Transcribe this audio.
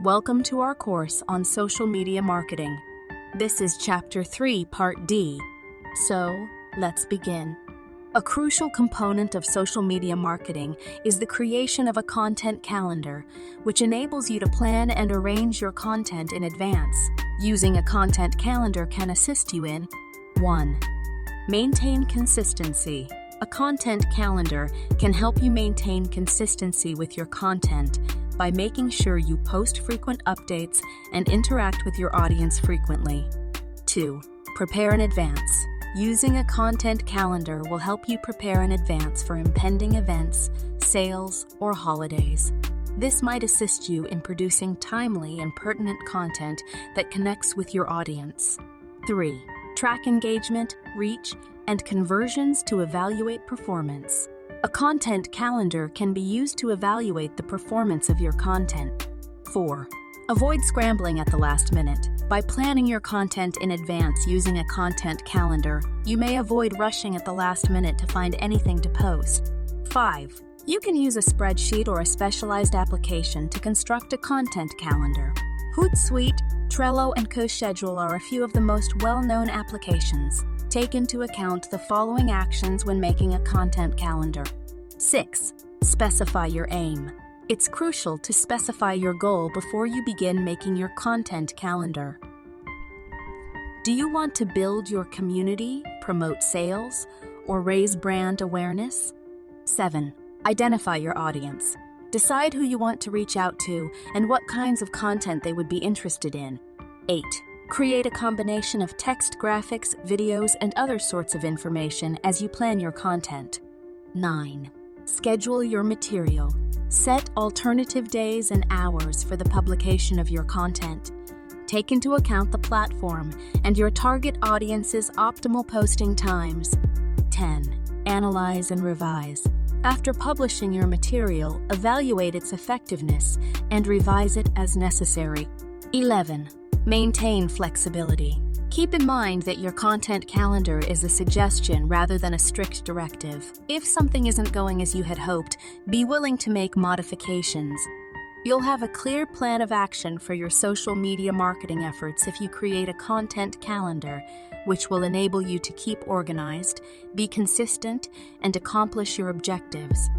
Welcome to our course on social media marketing. This is Chapter 3, Part D. So, let's begin. A crucial component of social media marketing is the creation of a content calendar, which enables you to plan and arrange your content in advance. Using a content calendar can assist you in 1. Maintain consistency. A content calendar can help you maintain consistency with your content by making sure you post frequent updates and interact with your audience frequently. 2. Prepare in advance. Using a content calendar will help you prepare in advance for impending events, sales, or holidays. This might assist you in producing timely and pertinent content that connects with your audience. 3. Track engagement, reach, and conversions to evaluate performance. A content calendar can be used to evaluate the performance of your content. 4. Avoid scrambling at the last minute. By planning your content in advance using a content calendar, you may avoid rushing at the last minute to find anything to post. 5. You can use a spreadsheet or a specialized application to construct a content calendar. Hootsuite, Trello, and CoSchedule are a few of the most well-known applications. Take into account the following actions when making a content calendar. 6. Specify your aim. It's crucial to specify your goal before you begin making your content calendar. Do you want to build your community, promote sales, or raise brand awareness? 7. Identify your audience. Decide who you want to reach out to and what kinds of content they would be interested in. 8. Create a combination of text, graphics, videos, and other sorts of information as you plan your content. 9. Schedule your material. Set alternative days and hours for the publication of your content. Take into account the platform and your target audience's optimal posting times. 10. Analyze and revise. After publishing your material, evaluate its effectiveness and revise it as necessary. 11. Maintain flexibility. Keep in mind that your content calendar is a suggestion rather than a strict directive. If something isn't going as you had hoped, be willing to make modifications. You'll have a clear plan of action for your social media marketing efforts if you create a content calendar, which will enable you to keep organized, be consistent, and accomplish your objectives.